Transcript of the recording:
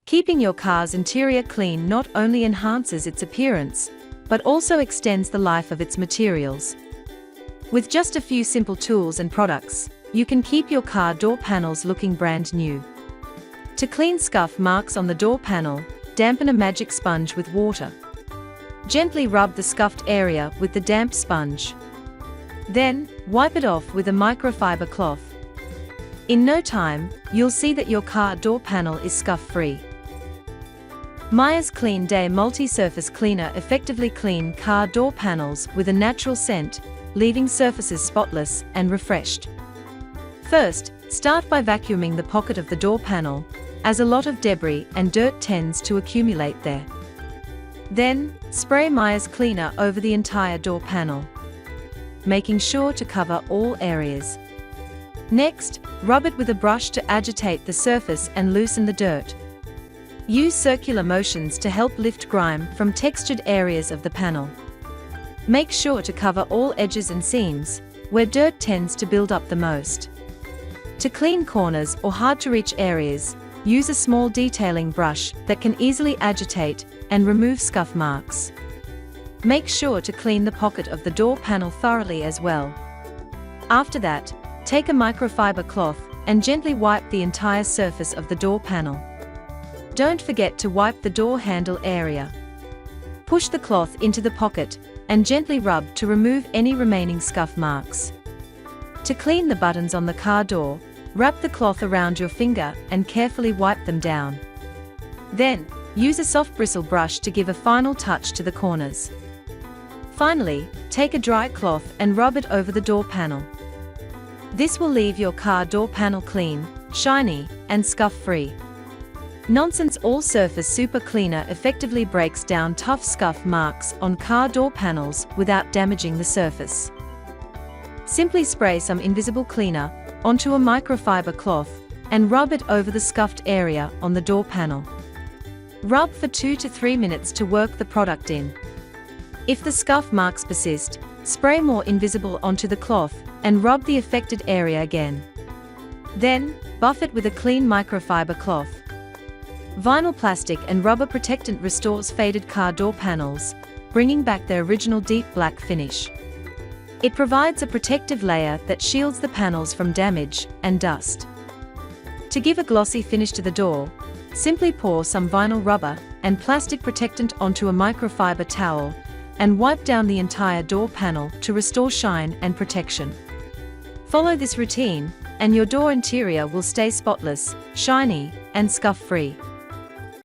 Keeping your car's interior clean not only enhances its appearance, but also extends the life of its materials. With just a few simple tools and products, you can keep your car door panels looking brand new. To clean scuff marks on the door panel, dampen a magic sponge with water. Gently rub the scuffed area with the damp sponge. Then, wipe it off with a microfiber cloth. In no time, you'll see that your car door panel is scuff-free. Meyer's Clean Day Multi-Surface Cleaner effectively clean car door panels with a natural scent, leaving surfaces spotless and refreshed. First, start by vacuuming the pocket of the door panel, as a lot of debris and dirt tends to accumulate there. Then, spray Meyer's cleaner over the entire door panel, making sure to cover all areas. Next, rub it with a brush to agitate the surface and loosen the dirt. Use circular motions to help lift grime from textured areas of the panel. Make sure to cover all edges and seams, where dirt tends to build up the most. To clean corners or hard-to-reach areas, use a small detailing brush that can easily agitate and remove scuff marks. Make sure to clean the pocket of the door panel thoroughly as well. After that, take a microfiber cloth and gently wipe the entire surface of the door panel. Don't forget to wipe the door handle area. Push the cloth into the pocket and gently rub to remove any remaining scuff marks. To clean the buttons on the car door, wrap the cloth around your finger and carefully wipe them down. Then, use a soft bristle brush to give a final touch to the corners. Finally, take a dry cloth and rub it over the door panel. This will leave your car door panel clean, shiny, and scuff-free. Nonsense All Surface Super Cleaner effectively breaks down tough scuff marks on car door panels without damaging the surface. Simply spray some invisible cleaner onto a microfiber cloth and rub it over the scuffed area on the door panel. Rub for 2 to 3 minutes to work the product in. If the scuff marks persist, spray more invisible onto the cloth and rub the affected area again. Then, buff it with a clean microfiber cloth. Vinyl plastic and rubber protectant restores faded car door panels, bringing back their original deep black finish. It provides a protective layer that shields the panels from damage and dust. To give a glossy finish to the door, simply pour some vinyl rubber and plastic protectant onto a microfiber towel and wipe down the entire door panel to restore shine and protection. Follow this routine, and your door interior will stay spotless, shiny, and scuff-free.